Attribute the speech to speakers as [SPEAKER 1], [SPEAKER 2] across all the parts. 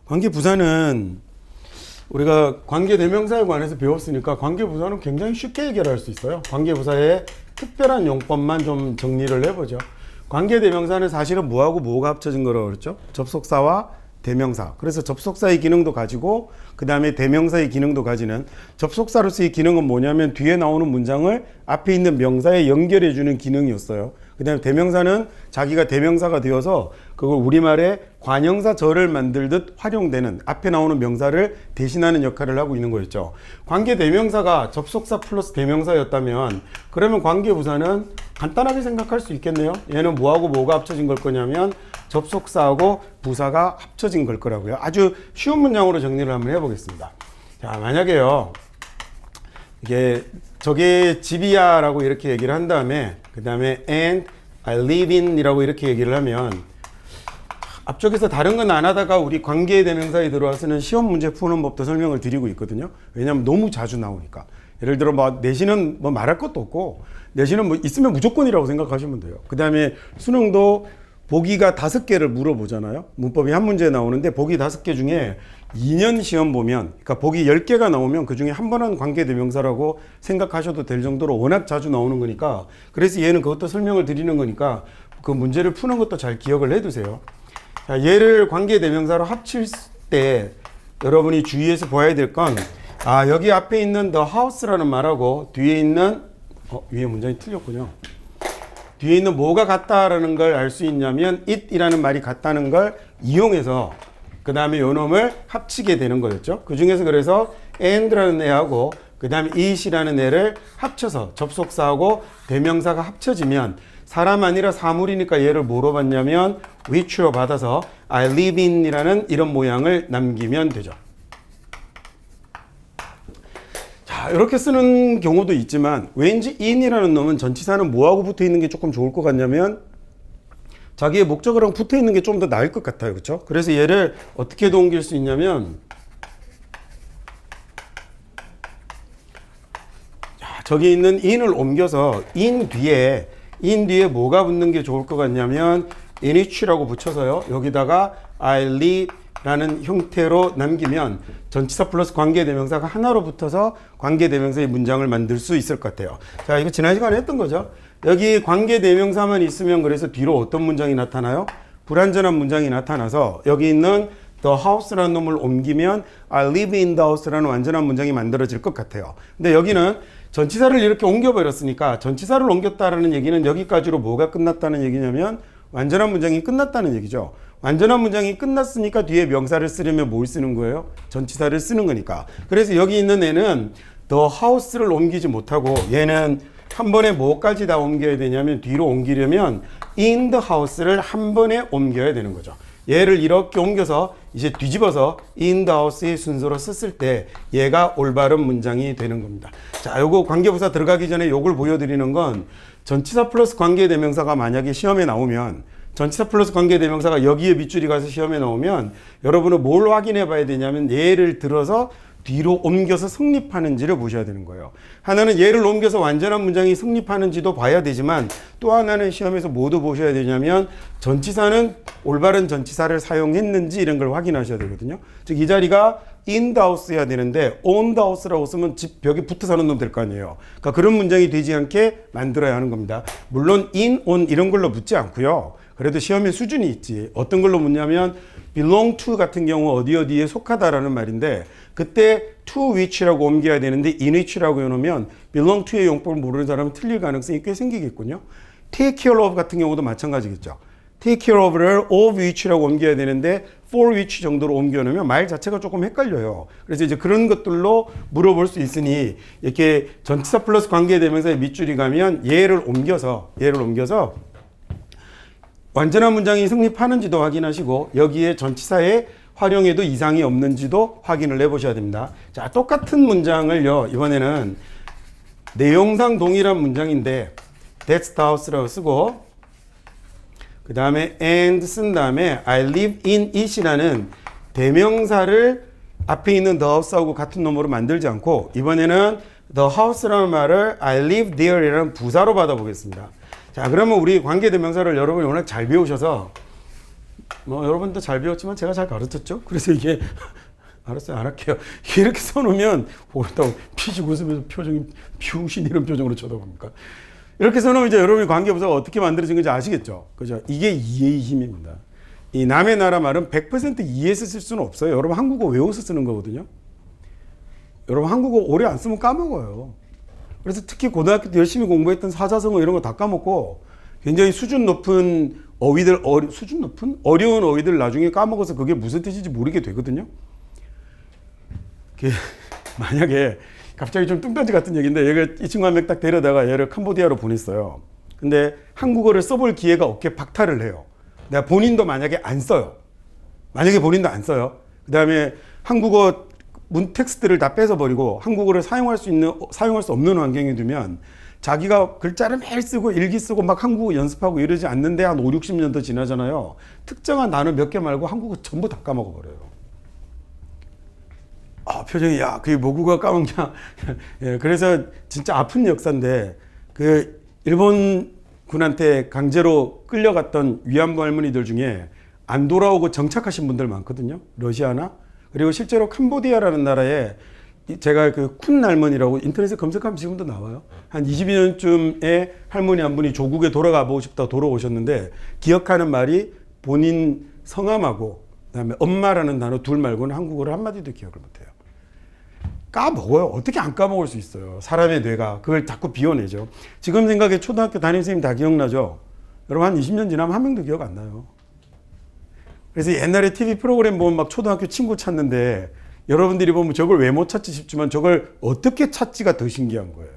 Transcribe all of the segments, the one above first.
[SPEAKER 1] 관계부사는 우리가 관계대명사에 관해서 배웠으니까 관계부사는 굉장히 쉽게 해결할 수 있어요. 관계부사의 특별한 용법만 좀 정리를 해보죠. 관계대명사는 사실은 뭐하고 뭐가 합쳐진 거라고 그랬죠? 접속사와 대명사. 그래서 접속사의 기능도 가지고 그 다음에 대명사의 기능도 가지는, 접속사로서의 기능은 뭐냐면 뒤에 나오는 문장을 앞에 있는 명사에 연결해주는 기능이었어요. 그 다음에 대명사는 자기가 대명사가 되어서 그걸 우리말에 관형사절을 만들듯 활용되는, 앞에 나오는 명사를 대신하는 역할을 하고 있는 거였죠. 관계대명사가 접속사 플러스 대명사였다면 그러면 관계부사는 간단하게 생각할 수 있겠네요. 얘는 뭐하고 뭐가 합쳐진 걸 거냐면 접속사하고 부사가 합쳐진 걸 거라고요. 아주 쉬운 문장으로 정리를 한번 해보겠습니다. 자, 만약에요, 이게 저게 집이야 라고 이렇게 얘기를 한 다음에 그 다음에 and I live in 이라고 이렇게 얘기를 하면, 앞쪽에서 다른 건 안 하다가 우리 관계대명사에 들어와서는 시험 문제 푸는 법도 설명을 드리고 있거든요. 왜냐하면 너무 자주 나오니까. 예를 들어 뭐 내신은 뭐 말할 것도 없고, 내신은 뭐 있으면 무조건이라고 생각하시면 돼요. 그 다음에 수능도 보기가 5개를 물어보잖아요. 문법이 한 문제 나오는데 보기 5개 중에 2년 시험 보면, 그러니까 보기 10개가 나오면 그 중에 한 번은 관계대명사라고 생각하셔도 될 정도로 워낙 자주 나오는 거니까, 그래서 얘는 그것도 설명을 드리는 거니까 그 문제를 푸는 것도 잘 기억을 해두세요. 자, 얘를 관계대명사로 합칠 때 여러분이 주의해서 봐야 될 건, 여기 앞에 있는 the house라는 말하고 뒤에 있는 위에 문장이 틀렸군요. 뒤에 있는 뭐가 같다라는 걸 알 수 있냐면 it이라는 말이 같다는 걸 이용해서 그 다음에 요 놈을 합치게 되는 거였죠. 그 중에서 그래서 and라는 애하고 그 다음에 it이라는 애를 합쳐서 접속사하고 대명사가 합쳐지면 사람 아니라 사물이니까 얘를 뭐로 받냐면 which로 받아서 I live in 이라는 이런 모양을 남기면 되죠. 자, 이렇게 쓰는 경우도 있지만 왠지 in이라는 놈은 전치사는 뭐하고 붙어 있는 게 조금 좋을 것 같냐면 자기의 목적어랑 붙어 있는 게 좀 더 나을 것 같아요. 그렇죠? 그래서 얘를 어떻게 옮길 수 있냐면, 자, 저기 있는 in을 옮겨서 in 뒤에 뭐가 붙는 게 좋을 것 같냐면 in which라고 붙여서요, 여기다가 I live 라는 형태로 남기면 전치사 플러스 관계대명사가 하나로 붙어서 관계대명사의 문장을 만들 수 있을 것 같아요. 자, 이거 지난 시간에 했던 거죠. 여기 관계대명사만 있으면 그래서 뒤로 어떤 문장이 나타나요? 불완전한 문장이 나타나서 여기 있는 the house라는 놈을 옮기면 I live in the house라는 완전한 문장이 만들어질 것 같아요. 근데 여기는 전치사를 이렇게 옮겨버렸으니까, 전치사를 옮겼다라는 얘기는 여기까지로 뭐가 끝났다는 얘기냐면 완전한 문장이 끝났다는 얘기죠. 완전한 문장이 끝났으니까 뒤에 명사를 쓰려면 뭘 쓰는 거예요? 전치사를 쓰는 거니까. 그래서 여기 있는 애는 the house를 옮기지 못하고 얘는 한 번에 뭐까지 다 옮겨야 되냐면 뒤로 옮기려면 in the house를 한 번에 옮겨야 되는 거죠. 얘를 이렇게 옮겨서 이제 뒤집어서 in the house의 순서로 썼을 때 얘가 올바른 문장이 되는 겁니다. 자, 요거 관계부사 들어가기 전에 요걸 보여드리는 건, 전치사 플러스 관계대명사가 만약에 시험에 나오면, 전치사 플러스 관계대명사가 여기에 밑줄이 가서 시험에 나오면 여러분은 뭘 확인해 봐야 되냐면 예를 들어서 뒤로 옮겨서 성립하는지를 보셔야 되는 거예요. 하나는 얘를 옮겨서 완전한 문장이 성립하는지도 봐야 되지만, 또 하나는 시험에서 뭐도 보셔야 되냐면 전치사는 올바른 전치사를 사용했는지 이런 걸 확인하셔야 되거든요. 즉 이 자리가 in the house 해야 되는데 on the house라고 쓰면 집 벽에 붙어 사는 놈 될 거 아니에요. 그러니까 그런 문장이 되지 않게 만들어야 하는 겁니다. 물론 in, on 이런 걸로 묻지 않고요. 그래도 시험에 수준이 있지. 어떤 걸로 묻냐면 belong to 같은 경우 어디에 속하다라는 말인데, 그때 to which라고 옮겨야 되는데 in which라고 해놓으면 belong to의 용법을 모르는 사람은 틀릴 가능성이 꽤 생기겠군요. take care of 같은 경우도 마찬가지겠죠. take care of를 of which라고 옮겨야 되는데 for which 정도로 옮겨놓으면 말 자체가 조금 헷갈려요. 그래서 이제 그런 것들로 물어볼 수 있으니 이렇게 전치사 플러스 관계대명사의 밑줄이 가면 얘를 옮겨서 완전한 문장이 성립하는지도 확인하시고 여기에 전치사의 활용에도 이상이 없는지도 확인을 해보셔야 됩니다. 자, 똑같은 문장을요, 이번에는 내용상 동일한 문장인데 that's the house라고 쓰고 그 다음에 and 쓴 다음에 I live in it이라는 대명사를 앞에 있는 the house하고 같은 놈으로 만들지 않고 이번에는 the house라는 말을 I live there 이라는 부사로 받아보겠습니다. 자, 그러면 우리 관계대명사를 여러분이 워낙 잘 배우셔서 뭐 여러분도 잘 배웠지만 제가 잘 가르쳤죠. 그래서 이게 알았어요, 안 할게요. 이렇게 써놓으면 보다고 피식 웃으면서 표정이 피우신 이런 표정으로 쳐다봅니까? 이렇게 써놓으면 이제 여러분이 관계부사가 어떻게 만들어진 건지 아시겠죠? 그죠? 이게 이해의 힘입니다. 이 남의 나라 말은 100% 이해해서 쓸 수는 없어요. 여러분 한국어 외워서 쓰는 거거든요. 여러분 한국어 오래 안 쓰면 까먹어요. 그래서 특히 고등학교 때 열심히 공부했던 사자성어 이런 거 다 까먹고 굉장히 수준 높은 어휘들, 수준 높은? 어려운 어휘들 나중에 까먹어서 그게 무슨 뜻인지 모르게 되거든요. 만약에 갑자기 좀 뚱딴지 같은 얘기인데 얘가 이 친구 한 명 딱 데려다가 얘를 캄보디아로 보냈어요. 근데 한국어를 써볼 기회가 없게 박탈을 해요. 내가 본인도 만약에 안 써요. 만약에 본인도 안 써요. 그 다음에 한국어 문 텍스트를 다 뺏어버리고 한국어를 사용할 수 없는 환경에 두면 자기가 글자를 매일 쓰고 일기 쓰고 막 한국어 연습하고 이러지 않는데 한 5, 60년 더 지나잖아요. 특정한 단어 몇 개 말고 한국어 전부 다 까먹어버려요. 표정이, 야, 그게 모국어 까먹냐. 예, 그래서 진짜 아픈 역사인데, 그, 일본군한테 강제로 끌려갔던 위안부 할머니들 중에 안 돌아오고 정착하신 분들 많거든요. 러시아나. 그리고 실제로 캄보디아라는 나라에 제가 그 쿤 할머니라고 인터넷에 검색하면 지금도 나와요. 한 22년쯤에 할머니 한 분이 조국에 돌아가 보고 싶다 돌아오셨는데, 기억하는 말이 본인 성함하고, 그 다음에 엄마라는 단어 둘 말고는 한국어를 한마디도 기억을 못해요. 까먹어요. 어떻게 안 까먹을 수 있어요. 사람의 뇌가 그걸 자꾸 비워내죠. 지금 생각에 초등학교 담임선생님 다 기억나죠? 여러분 한 20년 지나면 한 명도 기억 안 나요. 그래서 옛날에 TV 프로그램 보면 막 초등학교 친구 찾는데 여러분들이 보면 저걸 왜 못 찾지 싶지만 저걸 어떻게 찾지가 더 신기한 거예요.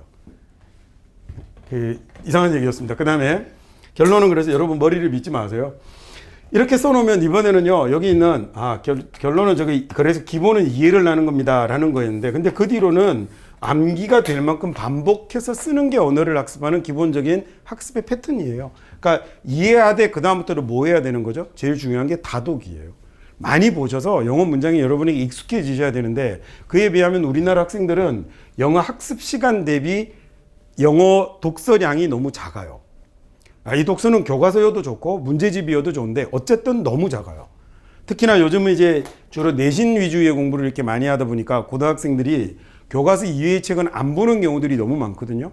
[SPEAKER 1] 이상한 얘기였습니다. 그 다음에 결론은 그래서 여러분 머리를 믿지 마세요. 이렇게 써놓으면 이번에는요, 여기 있는, 결론은 저기, 그래서 기본은 이해를 하는 겁니다. 라는 거였는데, 근데 그 뒤로는 암기가 될 만큼 반복해서 쓰는 게 언어를 학습하는 기본적인 학습의 패턴이에요. 그러니까 이해하되 그다음부터는 뭐 해야 되는 거죠? 제일 중요한 게 다독이에요. 많이 보셔서 영어 문장이 여러분에게 익숙해지셔야 되는데, 그에 비하면 우리나라 학생들은 영어 학습 시간 대비 영어 독서량이 너무 작아요. 이 독서는 교과서여도 좋고 문제집이어도 좋은데 어쨌든 너무 작아요. 특히나 요즘은 이제 주로 내신 위주의 공부를 이렇게 많이 하다 보니까 고등학생들이 교과서 이외의 책은 안 보는 경우들이 너무 많거든요.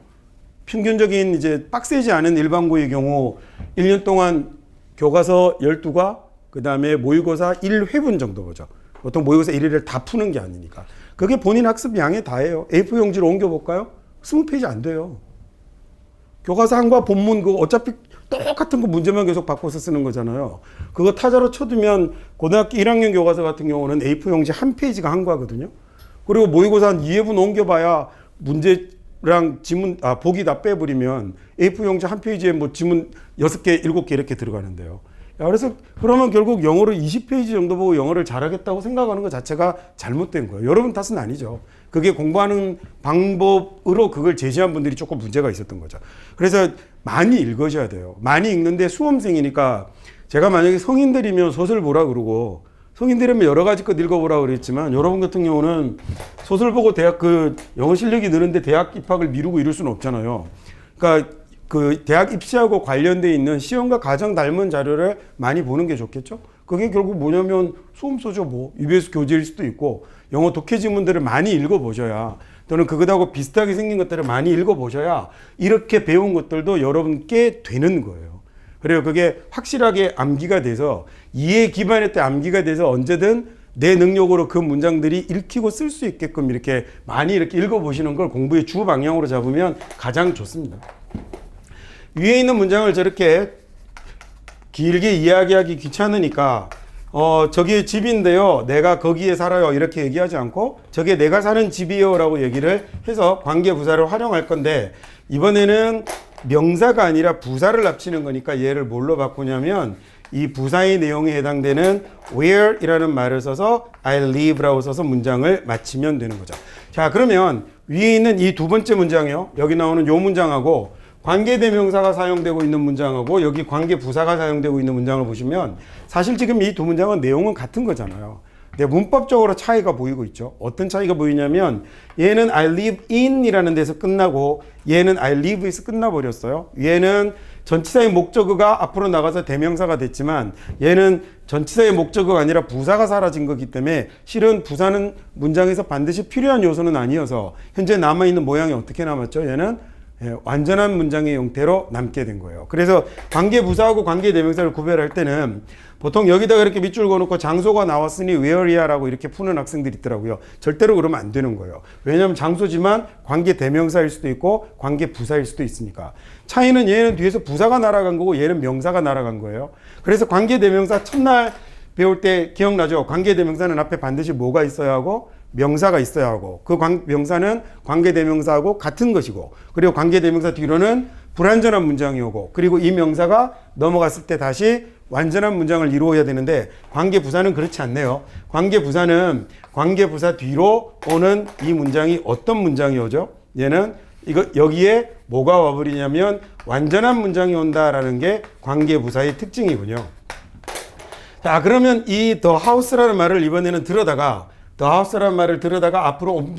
[SPEAKER 1] 평균적인 이제 빡세지 않은 일반고의 경우 1년 동안 교과서 12과 그 다음에 모의고사 1회분 정도 보죠. 보통 모의고사 1회를 다 푸는 게 아니니까. 그게 본인 학습 양의 다예요. A4 용지로 옮겨볼까요? 20페이지 안 돼요. 교과서 한과 본문 그거 어차피 똑같은 거 문제만 계속 바꿔서 쓰는 거잖아요. 그거 타자로 쳐두면 고등학교 1학년 교과서 같은 경우는 A4 용지 한 페이지가 한과거든요. 그리고 모의고사 한 2회분 옮겨봐야 문제랑 지문, 보기 다 빼버리면 A4 용지 한 페이지에 뭐 지문 6개, 7개 이렇게 들어가는데요. 그래서 그러면 결국 영어를 20페이지 정도 보고 영어를 잘하겠다고 생각하는 것 자체가 잘못된 거예요. 여러분 탓은 아니죠. 그게 공부하는 방법으로 그걸 제시한 분들이 조금 문제가 있었던 거죠. 그래서 많이 읽으셔야 돼요. 많이 읽는데 수험생이니까 제가 만약에 성인들이면 소설 보라 그러고 성인들이면 여러 가지 것 읽어보라 그랬지만 여러분 같은 경우는 소설 보고 대학 영어 실력이 느는데 대학 입학을 미루고 이럴 수는 없잖아요. 그러니까 그 대학 입시하고 관련돼 있는 시험과 가장 닮은 자료를 많이 보는 게 좋겠죠. 그게 결국 뭐냐면 수험서죠. 뭐 EBS 교재일 수도 있고 영어 독해 지문들을 많이 읽어보셔야 또는 그것하고 비슷하게 생긴 것들을 많이 읽어보셔야 이렇게 배운 것들도 여러분께 되는 거예요. 그래요. 그게 확실하게 암기가 돼서 이해 기반에 때 암기가 돼서 언제든 내 능력으로 그 문장들이 읽히고 쓸 수 있게끔 이렇게 많이 이렇게 읽어보시는 걸 공부의 주 방향으로 잡으면 가장 좋습니다. 위에 있는 문장을 저렇게 길게 이야기하기 귀찮으니까 저기 집인데요. 내가 거기에 살아요. 이렇게 얘기하지 않고 저게 내가 사는 집이에요 라고 얘기를 해서 관계부사를 활용할 건데 이번에는 명사가 아니라 부사를 합치는 거니까 얘를 뭘로 바꾸냐면 이 부사의 내용에 해당되는 where 이라는 말을 써서 I live 라고 써서 문장을 마치면 되는 거죠. 자, 그러면 위에 있는 이 두 번째 문장이요. 여기 나오는 요 문장하고 관계대명사가 사용되고 있는 문장하고 여기 관계부사가 사용되고 있는 문장을 보시면 사실 지금 이 두 문장은 내용은 같은 거잖아요. 근데 문법적으로 차이가 보이고 있죠. 어떤 차이가 보이냐면 얘는 I live in 이라는 데서 끝나고 얘는 I live에서 끝나버렸어요. 얘는 전치사의 목적어가 앞으로 나가서 대명사가 됐지만 얘는 전치사의 목적어가 아니라 부사가 사라진 거기 때문에 실은 부사는 문장에서 반드시 필요한 요소는 아니어서 현재 남아있는 모양이 어떻게 남았죠? 얘는 완전한 문장의 형태로 남게 된 거예요. 그래서 관계부사하고 관계대명사를 구별할 때는 보통 여기다가 이렇게 밑줄 그어놓고 장소가 나왔으니 where이야라고 이렇게 푸는 학생들이 있더라고요. 절대로 그러면 안 되는 거예요. 왜냐하면 장소지만 관계대명사일 수도 있고 관계부사일 수도 있으니까. 차이는 얘는 뒤에서 부사가 날아간 거고 얘는 명사가 날아간 거예요. 그래서 관계대명사 첫날 배울 때 기억나죠? 관계대명사는 앞에 반드시 뭐가 있어야 하고 명사가 있어야 하고 그 명사는 관계대명사하고 같은 것이고 그리고 관계대명사 뒤로는 불완전한 문장이 오고 그리고 이 명사가 넘어갔을 때 다시 완전한 문장을 이루어야 되는데 관계부사는 그렇지 않네요. 관계부사는 관계부사 뒤로 오는 이 문장이 어떤 문장이 오죠? 얘는 여기에 뭐가 와버리냐면 완전한 문장이 온다라는 게 관계부사의 특징이군요. 자, 그러면 이 the house라는 말을 이번에는 들어다가 the house라는 말을 들어다가 앞으로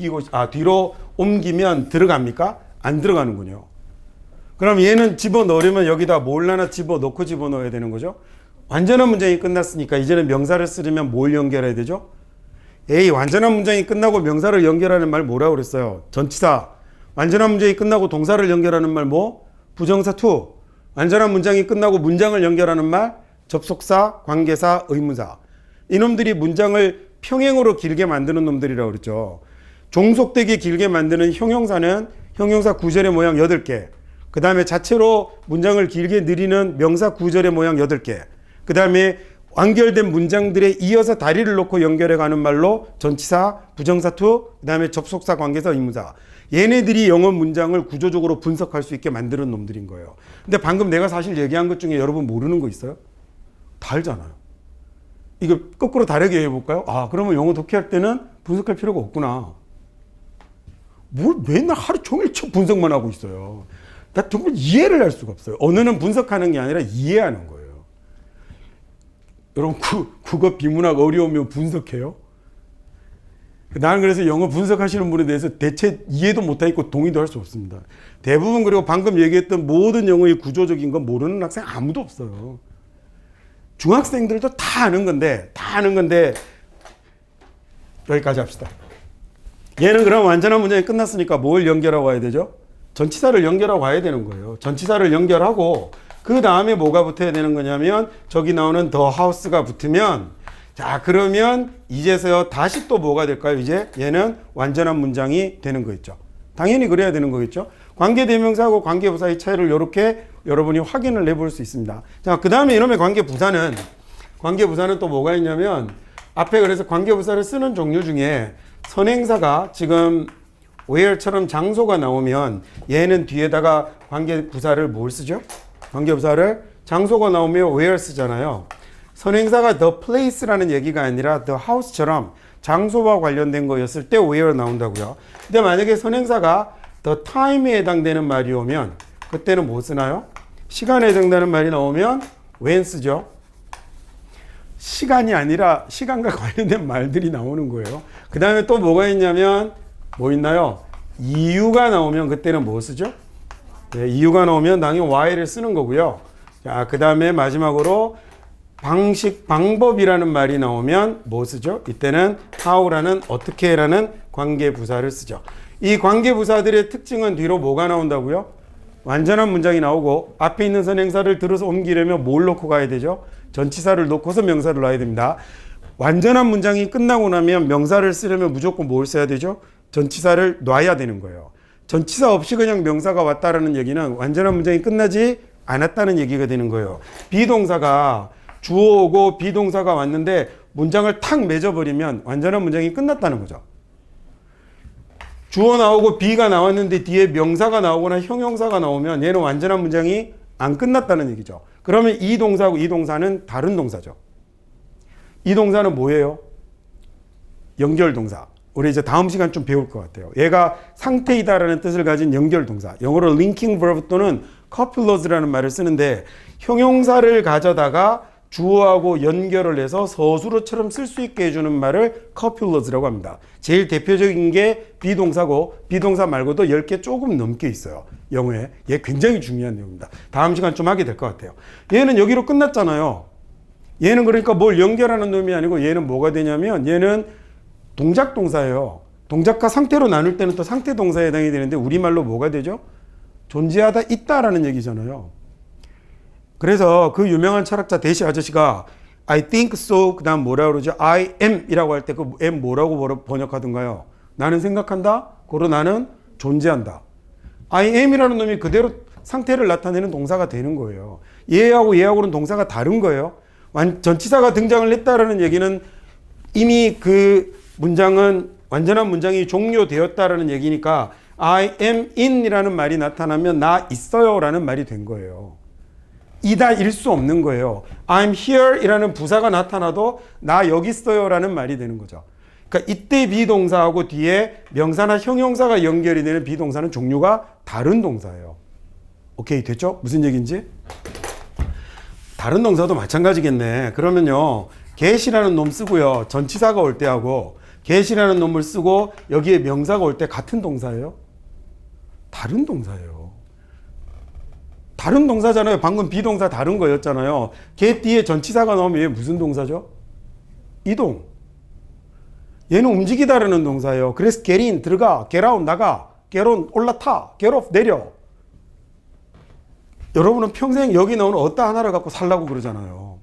[SPEAKER 1] 뒤로 옮기면 들어갑니까? 안 들어가는군요. 그럼 얘는 집어넣으려면 여기다 뭘 하나 집어넣고 집어넣어야 되는 거죠? 완전한 문장이 끝났으니까 이제는 명사를 쓰려면 뭘 연결해야 되죠? 완전한 문장이 끝나고 명사를 연결하는 말 뭐라고 그랬어요? 전치사. 완전한 문장이 끝나고 동사를 연결하는 말 뭐? 부정사 to. 완전한 문장이 끝나고 문장을 연결하는 말 접속사, 관계사, 의문사. 이놈들이 문장을 평행으로 길게 만드는 놈들이라고 그랬죠. 종속되게 길게 만드는 형용사는 형용사 구절의 모양 8개. 그 다음에 자체로 문장을 길게 늘리는 명사 구절의 모양 8개. 그 다음에 완결된 문장들에 이어서 다리를 놓고 연결해가는 말로 전치사, 부정사 to, 그 다음에 접속사, 관계사, 의문사. 얘네들이 영어 문장을 구조적으로 분석할 수 있게 만드는 놈들인 거예요. 근데 방금 내가 사실 얘기한 것 중에 여러분 모르는 거 있어요? 다 알잖아요. 이거 거꾸로 다르게 해볼까요? 그러면 영어 독해할 때는 분석할 필요가 없구나. 뭘 맨날 하루 종일 분석만 하고 있어요. 나 정말 이해를 할 수가 없어요. 언어는 분석하는 게 아니라 이해하는 거예요. 여러분 국어 비문학 어려우면 분석해요? 나는 그래서 영어 분석하시는 분에 대해서 대체 이해도 못하고 동의도 할 수 없습니다. 대부분 그리고 방금 얘기했던 모든 영어의 구조적인 건 모르는 학생 아무도 없어요. 중학생들도 다 아는 건데 여기까지 합시다. 얘는 그럼 완전한 문장이 끝났으니까 뭘 연결하고 와야 되죠? 전치사를 연결하고 와야 되는 거예요. 전치사를 연결하고 그 다음에 뭐가 붙어야 되는 거냐면 저기 나오는 the house가 붙으면 자 그러면 이제서야 다시 또 뭐가 될까요? 이제 얘는 완전한 문장이 되는 거 있죠. 당연히 그래야 되는 거겠죠. 관계대명사하고 관계부사의 차이를 이렇게 여러분이 확인을 해볼 수 있습니다. 자, 그 다음에 이놈의 관계부사는 또 뭐가 있냐면 앞에 그래서 관계부사를 쓰는 종류 중에 선행사가 지금 where처럼 장소가 나오면 얘는 뒤에다가 관계부사를 뭘 쓰죠? 관계부사를 장소가 나오면 where 쓰잖아요. 선행사가 the place라는 얘기가 아니라 the house처럼 장소와 관련된 거였을 때 where 나온다고요. 근데 만약에 선행사가 the time에 해당되는 말이 오면 그때는 뭐 쓰나요? 시간에 해당되는 말이 나오면 when 쓰죠. 시간이 아니라 시간과 관련된 말들이 나오는 거예요. 그 다음에 또 뭐가 있냐면 뭐 있나요? 이유가 나오면 그때는 뭐 쓰죠? 네, 이유가 나오면 당연히 why를 쓰는 거고요. 자, 그 다음에 마지막으로 방법이라는 말이 나오면 뭐 쓰죠? 이때는 how라는 어떻게라는 관계부사를 쓰죠. 이 관계부사들의 특징은 뒤로 뭐가 나온다고요? 완전한 문장이 나오고 앞에 있는 선행사를 들어서 옮기려면 뭘 놓고 가야 되죠? 전치사를 놓고서 명사를 놔야 됩니다. 완전한 문장이 끝나고 나면 명사를 쓰려면 무조건 뭘 써야 되죠? 전치사를 놔야 되는 거예요. 전치사 없이 그냥 명사가 왔다라는 얘기는 완전한 문장이 끝나지 않았다는 얘기가 되는 거예요. 비동사가 주어 오고 비동사가 왔는데 문장을 탁 맺어버리면 완전한 문장이 끝났다는 거죠. 주어 나오고 비가 나왔는데 뒤에 명사가 나오거나 형용사가 나오면 얘는 완전한 문장이 안 끝났다는 얘기죠. 그러면 이 동사하고 이 동사는 다른 동사죠. 이 동사는 뭐예요? 연결동사. 우리 이제 다음 시간 좀 배울 것 같아요. 얘가 상태이다라는 뜻을 가진 연결동사. 영어로 linking verb 또는 couplers라는 말을 쓰는데 형용사를 가져다가 주어하고 연결을 해서 서술어처럼 쓸 수 있게 해주는 말을 copulos라고 합니다. 제일 대표적인 게 비동사고 비동사 말고도 10개 조금 넘게 있어요. 영어에. 얘 굉장히 중요한 내용입니다. 다음 시간 좀 하게 될 것 같아요. 얘는 여기로 끝났잖아요. 얘는 그러니까 뭘 연결하는 놈이 아니고 얘는 뭐가 되냐면 얘는 동작 동사예요. 동작과 상태로 나눌 때는 또 상태 동사에 해당이 되는데 우리말로 뭐가 되죠? 존재하다 있다라는 얘기잖아요. 그래서 그 유명한 철학자 대시 아저씨가 I think so 그 다음 뭐라 그러죠? I am 이라고 할 때 그 am 뭐라고 번역하던가요? 나는 생각한다. 고로 나는 존재한다. I am 이라는 놈이 그대로 상태를 나타내는 동사가 되는 거예요. 얘하고는 동사가 다른 거예요. 전치사가 등장을 했다라는 얘기는 이미 그 문장은 완전한 문장이 종료되었다라는 얘기니까 I am in 이라는 말이 나타나면 나 있어요 라는 말이 된 거예요. 이다일 수 없는 거예요. I'm here 이라는 부사가 나타나도 나 여기 있어요 라는 말이 되는 거죠. 그러니까 이때 비동사하고 뒤에 명사나 형용사가 연결이 되는 비동사는 종류가 다른 동사예요. 오케이 됐죠? 무슨 얘기인지? 다른 동사도 마찬가지겠네. 그러면요. get이라는 놈 쓰고요. 전치사가 올 때하고 get이라는 놈을 쓰고 여기에 명사가 올 때 같은 동사예요? 다른 동사예요. 다른 동사잖아요. 방금 비동사 다른 거였잖아요. get 뒤에 전치사가 나오면 얘 무슨 동사죠? 이동. 얘는 움직이다라는 동사예요. 그래서 get in 들어가, get out 나가, get on 올라타, get off 내려. 여러분은 평생 여기 나오는 어따 하나를 갖고 살라고 그러잖아요.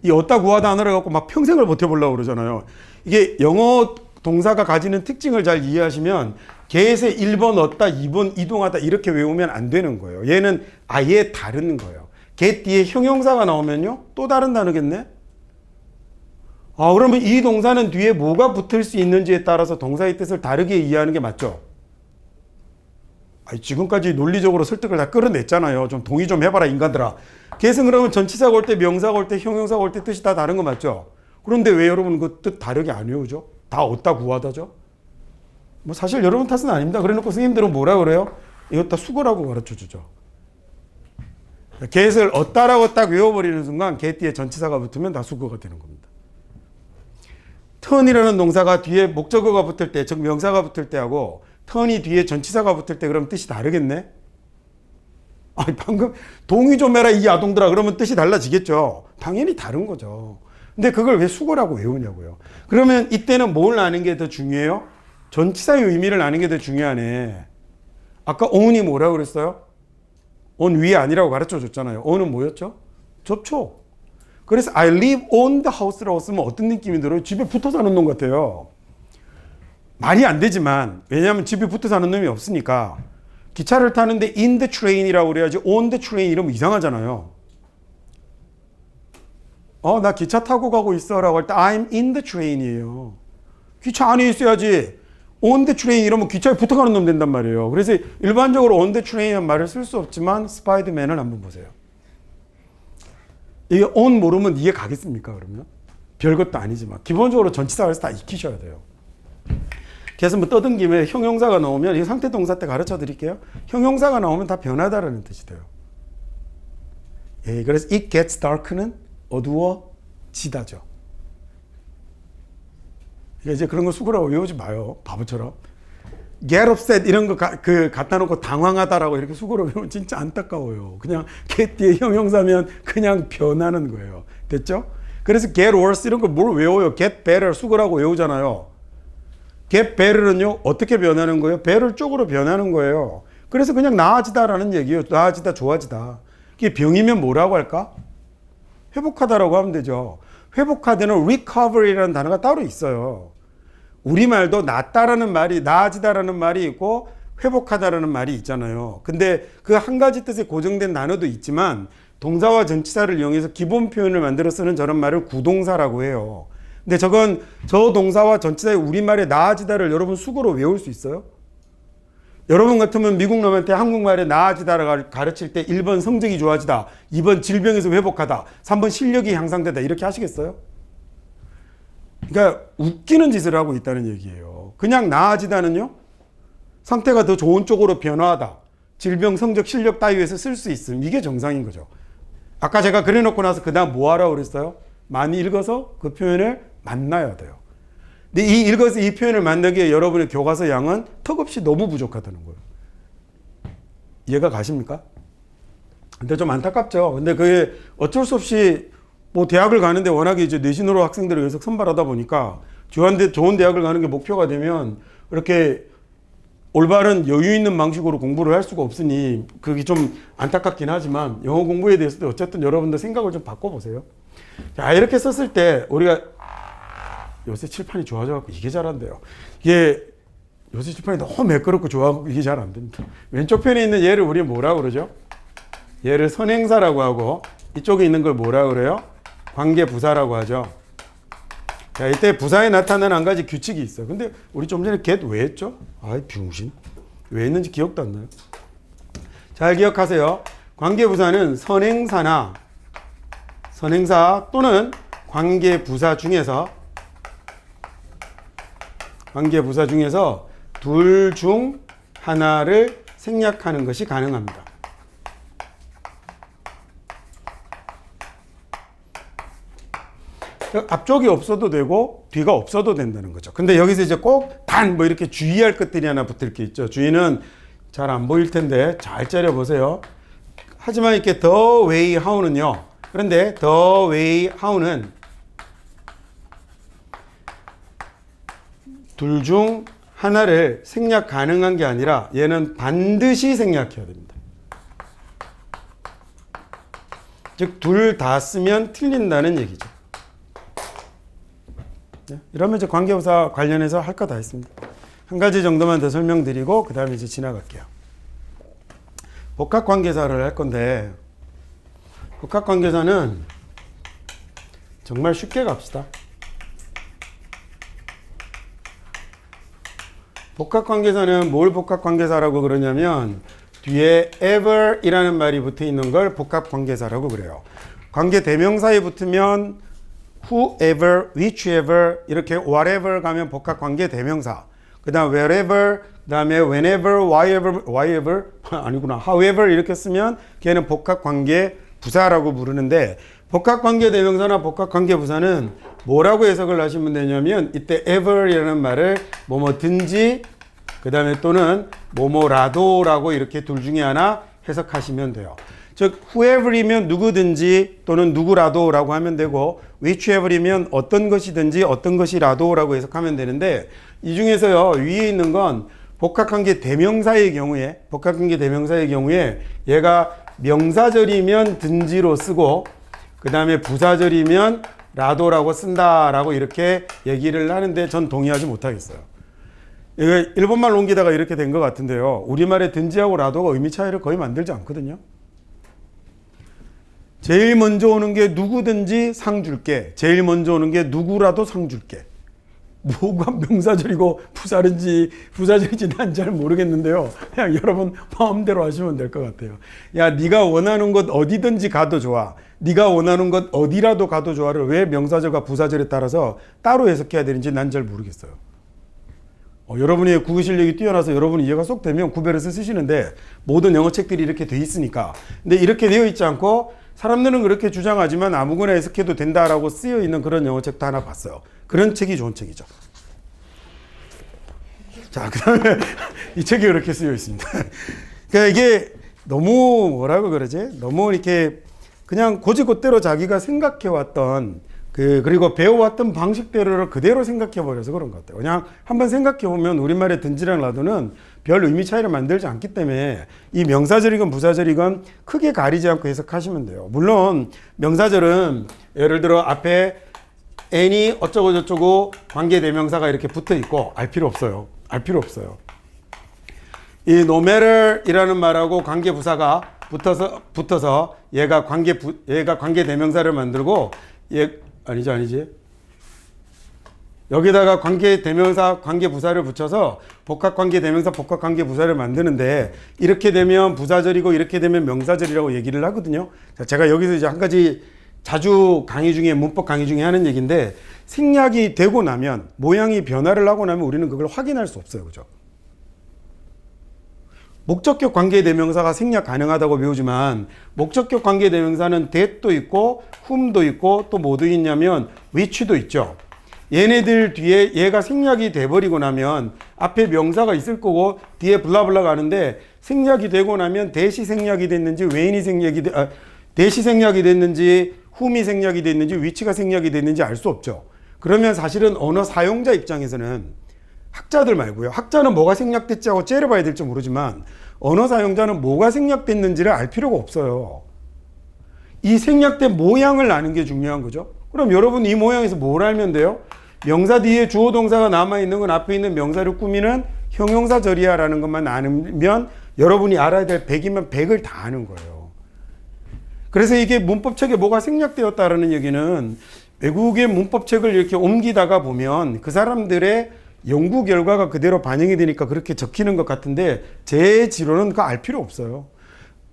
[SPEAKER 1] 이 어따 구하다 하나를 갖고 막 평생을 버텨보려고 그러잖아요. 이게 영어 동사가 가지는 특징을 잘 이해하시면 get의 1번 어따, 2번 이동하다 이렇게 외우면 안 되는 거예요. 얘는 아예 다른 거예요. get 뒤에 형용사가 나오면요. 또 다른 단어겠네? 그러면 이 동사는 뒤에 뭐가 붙을 수 있는지에 따라서 동사의 뜻을 다르게 이해하는 게 맞죠? 지금까지 논리적으로 설득을 다 끌어냈잖아요. 좀 동의 좀 해봐라 인간들아. get은 그러면 전치사가 올 때, 명사가 올 때, 형용사가 올 때 뜻이 다 다른 거 맞죠? 그런데 왜 여러분 그 뜻 다르게 안 외우죠? 다 얻다 구하다죠? 뭐 사실 여러분 탓은 아닙니다. 그래놓고 선생님들은 뭐라 그래요? 이거 다 수거라고 가르쳐주죠. get을 얻다라고 딱 외워버리는 순간 get 뒤에 전치사가 붙으면 다 수거가 되는 겁니다. turn이라는 동사가 뒤에 목적어가 붙을 때, 즉 명사가 붙을 때하고 turn이 뒤에 전치사가 붙을 때 그러면 뜻이 다르겠네? 방금 동의 좀 해라 이 아동들아 그러면 뜻이 달라지겠죠. 당연히 다른 거죠. 근데 그걸 왜 수거라고 외우냐고요. 그러면 이때는 뭘 아는 게 더 중요해요? 전치사의 의미를 아는 게 더 중요하네. 아까 on이 뭐라고 그랬어요? on 위에 아니라고 가르쳐 줬잖아요. on은 뭐였죠? 접촉. 그래서 I live on the house라고 쓰면 어떤 느낌이 들어요? 집에 붙어 사는 놈 같아요. 말이 안 되지만 왜냐하면 집에 붙어 사는 놈이 없으니까 기차를 타는데 in the train이라고 그래야지 on the train 이러면 이상하잖아요. 나 기차 타고 가고 있어 라고 할 때 I'm in the train이에요. 기차 안에 있어야지 on the train 이러면 기차에 붙어가는 놈 된단 말이에요. 그래서 일반적으로 on the train이라는 말을 쓸 수 없지만 스파이더맨을 한번 보세요. 이게 on 모르면 이해 가겠습니까 그러면? 별것도 아니지만 기본적으로 전치사를 다 익히셔야 돼요. 그래서 뭐 떠든 김에 형용사가 나오면 이 상태 동사 때 가르쳐 드릴게요. 형용사가 나오면 다 변하다라는 뜻이 돼요. 그래서 it gets dark는 어두워지다죠. 이제 그런 거 수고라고 외우지 마요. 바보처럼. get upset 이런 거 갖다 놓고 당황하다라고 이렇게 수고로 외우면 진짜 안타까워요. 그냥 get 뒤에 형용사면 그냥 변하는 거예요. 됐죠? 그래서 get worse 이런 거 뭘 외워요? get better 수고라고 외우잖아요. get better는요 어떻게 변하는 거예요? better 쪽으로 변하는 거예요. 그래서 그냥 나아지다라는 얘기예요. 나아지다, 좋아지다. 이게 병이면 뭐라고 할까? 회복하다라고 하면 되죠. 회복하다는 recovery라는 단어가 따로 있어요. 우리말도 낫다라는 말이, 나아지다라는 말이 있고 회복하다라는 말이 있잖아요. 근데 그 한 가지 뜻의 고정된 단어도 있지만 동사와 전치사를 이용해서 기본 표현을 만들어 쓰는 저런 말을 구동사라고 해요. 근데 저 동사와 전치사의 우리말의 나아지다를 여러분 수고로 외울 수 있어요? 여러분 같으면 미국 놈한테 한국말에 나아지다를 가르칠 때 1번 성적이 좋아지다, 2번 질병에서 회복하다, 3번 실력이 향상되다 이렇게 하시겠어요? 그러니까 웃기는 짓을 하고 있다는 얘기예요. 그냥 나아지다는요. 상태가 더 좋은 쪽으로 변화하다. 질병, 성적, 실력 따위에서 쓸 수 있음. 이게 정상인 거죠. 아까 제가 그려놓고 나서 그 다음 뭐 하라고 그랬어요? 많이 읽어서 그 표현을 만나야 돼요. 근데 이 읽어서 이 표현을 만나기에 여러분의 교과서 양은 턱없이 너무 부족하다는 거예요. 이해가 가십니까? 근데 좀 안타깝죠. 근데 그게 어쩔 수 없이 뭐 대학을 가는데 워낙에 이제 내신으로 학생들을 계속 선발하다 보니까 좋은 대학을 가는 게 목표가 되면 이렇게 올바른 여유 있는 방식으로 공부를 할 수가 없으니 그게 좀 안타깝긴 하지만 영어 공부에 대해서도 어쨌든 여러분들 생각을 좀 바꿔보세요. 자, 이렇게 썼을 때 우리가 요새 칠판이 좋아져갖고 이게 잘 안 돼요. 이게 요새 칠판이 너무 매끄럽고 좋아하고 이게 잘 안 됩니다. 왼쪽 편에 있는 얘를 우리 뭐라고 그러죠? 얘를 선행사라고 하고 이쪽에 있는 걸 뭐라고 그래요? 관계부사라고 하죠. 자, 이때 부사에 나타나는 한 가지 규칙이 있어요. 근데 우리 좀 전에 get 왜 했죠? 아이 병신. 왜 했는지 기억도 안 나요. 잘 기억하세요. 관계부사는 선행사 또는 관계부사 중에서 둘 중 하나를 생략하는 것이 가능합니다. 앞쪽이 없어도 되고 뒤가 없어도 된다는 거죠. 근데 여기서 이제 꼭 단 뭐 이렇게 주의할 것들이 하나 붙을 게 있죠. 주의는 잘 안 보일 텐데 잘 째려 보세요. 하지만 이렇게 the way how는요. 그런데 the way how는 둘 중 하나를 생략 가능한 게 아니라 얘는 반드시 생략해야 됩니다. 즉 둘 다 쓰면 틀린다는 얘기죠. 이러면 이제 관계부사 관련해서 할 거 다 했습니다. 한 가지 정도만 더 설명드리고 그 다음에 이제 지나갈게요. 복합관계사를 할 건데 복합관계사는 정말 쉽게 갑시다. 복합관계사는 뭘 복합관계사라고 그러냐면 뒤에 ever 이라는 말이 붙어 있는 걸 복합관계사라고 그래요. 관계 대명사에 붙으면 whoever, whichever 이렇게 whatever 가면 복합관계 대명사. 그 다음 wherever, 그 다음에 whenever, whyever 아니구나. however 이렇게 쓰면 걔는 복합관계 부사라고 부르는데 복합관계 대명사나 복합관계 부사는 뭐라고 해석을 하시면 되냐면 이때 ever이라는 말을 뭐뭐든지 그 다음에 또는 뭐뭐라도라고 이렇게 둘 중에 하나 해석하시면 돼요. 즉 whoever이면 누구든지 또는 누구라도라고 하면 되고 whichever이면 어떤 것이든지 어떤 것이라도라고 해석하면 되는데 이 중에서요 위에 있는 건 복합관계 대명사의 경우에 얘가 명사절이면 든지로 쓰고 그 다음에 부사절이면 라도라고 쓴다라고 이렇게 얘기를 하는데 전 동의하지 못하겠어요. 이거 일본말 옮기다가 이렇게 된 것 같은데요. 우리말에 든지하고 라도가 의미 차이를 거의 만들지 않거든요. 제일 먼저 오는 게 누구든지 상 줄게. 제일 먼저 오는 게 누구라도 상 줄게. 뭐가 명사절이고 부사절인지 난 잘 모르겠는데요. 그냥 여러분 마음대로 하시면 될 것 같아요. 야, 네가 원하는 곳 어디든지 가도 좋아. 네가 원하는 곳 어디라도 가도 좋아를 왜 명사절과 부사절에 따라서 따로 해석해야 되는지 난 잘 모르겠어요. 여러분의 국어 실력이 뛰어나서 여러분이 이해가 쏙 되면 구별해서 쓰시는데 모든 영어 책들이 이렇게 돼 있으니까. 근데 이렇게 되어 있지 않고 사람들은 그렇게 주장하지만 아무거나 해석해도 된다라고 쓰여 있는 그런 영어 책도 하나 봤어요. 그런 책이 좋은 책이죠. 자, 그 다음에 이 책이 이렇게 쓰여 있습니다. 그러니까 이게 너무 뭐라고 그러지? 너무 이렇게 그냥 고지고대로 자기가 생각해왔던 그리고 배워왔던 방식대로를 그대로 생각해버려서 그런 것 같아요. 그냥 한번 생각해보면 우리말의 든지랑 라도는 별 의미 차이를 만들지 않기 때문에 이 명사절이건 부사절이건 크게 가리지 않고 해석하시면 돼요. 물론 명사절은 예를 들어 앞에 any 어쩌고 저쩌고 관계대명사가 이렇게 붙어 있고 알 필요 없어요. 이 no matter 이라는 말하고 관계부사가 붙어서 얘가 관계대명사를 만들고 아니지. 여기다가 관계대명사, 관계부사를 붙여서 복합관계대명사, 복합관계부사를 만드는데 이렇게 되면 부사절이고 이렇게 되면 명사절이라고 얘기를 하거든요. 자, 제가 여기서 이제 한 가지 자주 강의 중에 문법 강의 중에 하는 얘기인데 생략이 되고 나면 모양이 변화를 하고 나면 우리는 그걸 확인할 수 없어요. 그죠? 목적격 관계대명사가 생략 가능하다고 배우지만 목적격 관계대명사는 that도 있고 whom도 있고 또 뭐도 있냐면 which도 있죠. 얘네들 뒤에 얘가 생략이 돼버리고 나면 앞에 명사가 있을 거고 뒤에 블라블라 가는데 생략이 되고 나면 that이 생략이 됐는지 when이 생략이 that이 생략이 됐는지 whom이 생략이 됐는지 which가 생략이 됐는지 알 수 없죠. 그러면 사실은 언어 사용자 입장에서는 학자들 말고요. 학자는 뭐가 생략됐지 하고 째려봐야 될지 모르지만 언어 사용자는 뭐가 생략됐는지를 알 필요가 없어요. 이 생략된 모양을 아는 게 중요한 거죠. 그럼 여러분 이 모양에서 뭘 알면 돼요? 명사 뒤에 주어 동사가 남아있는 건 앞에 있는 명사를 꾸미는 형용사절이야라는 것만 아면 여러분이 알아야 될 100이면 100을 다 아는 거예요. 그래서 이게 문법책에 뭐가 생략되었다라는 얘기는 외국의 문법책을 이렇게 옮기다가 보면 그 사람들의 연구 결과가 그대로 반영이 되니까 그렇게 적히는 것 같은데 제 지로는 그거 알 필요 없어요.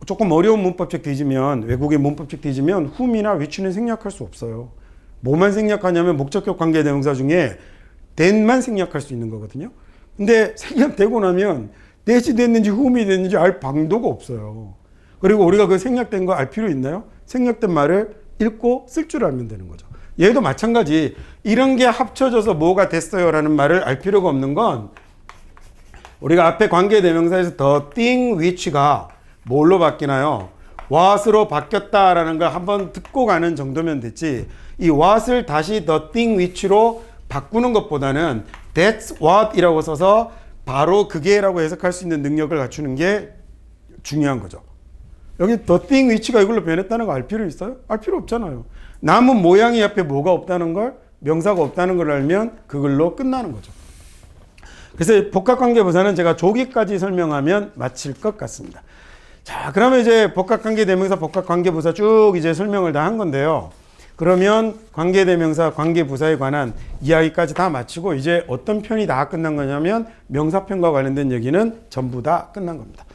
[SPEAKER 1] 조금 어려운 문법책 뒤지면 외국의 문법책 뒤지면 whom이나 which는 생략할 수 없어요. 뭐만 생략하냐면 목적격 관계대명사 중에 that만 생략할 수 있는 거거든요. 근데 생략되고 나면 that이 됐는지 whom이 됐는지 알 방도가 없어요. 그리고 우리가 그 생략된 거 알 필요 있나요? 생략된 말을 읽고 쓸 줄 알면 되는 거죠. 얘도 마찬가지 이런 게 합쳐져서 뭐가 됐어요 라는 말을 알 필요가 없는 건 우리가 앞에 관계대명사에서 the thing which가 뭘로 바뀌나요? what으로 바뀌었다라는 걸 한번 듣고 가는 정도면 됐지 이 what을 다시 the thing which로 바꾸는 것보다는 that's what 이라고 써서 바로 그게 라고 해석할 수 있는 능력을 갖추는 게 중요한 거죠. 여기 the thing which가 이걸로 변했다는 거 알 필요 있어요? 알 필요 없잖아요. 남은 모양이 앞에 뭐가 없다는 걸 명사가 없다는 걸 알면 그걸로 끝나는 거죠. 그래서 복합관계부사는 제가 조기까지 설명하면 마칠 것 같습니다. 자, 그러면 이제 복합관계대명사, 복합관계부사 쭉 이제 설명을 다 한 건데요. 그러면 관계대명사, 관계부사에 관한 이야기까지 다 마치고 이제 어떤 편이 다 끝난 거냐면 명사편과 관련된 얘기는 전부 다 끝난 겁니다.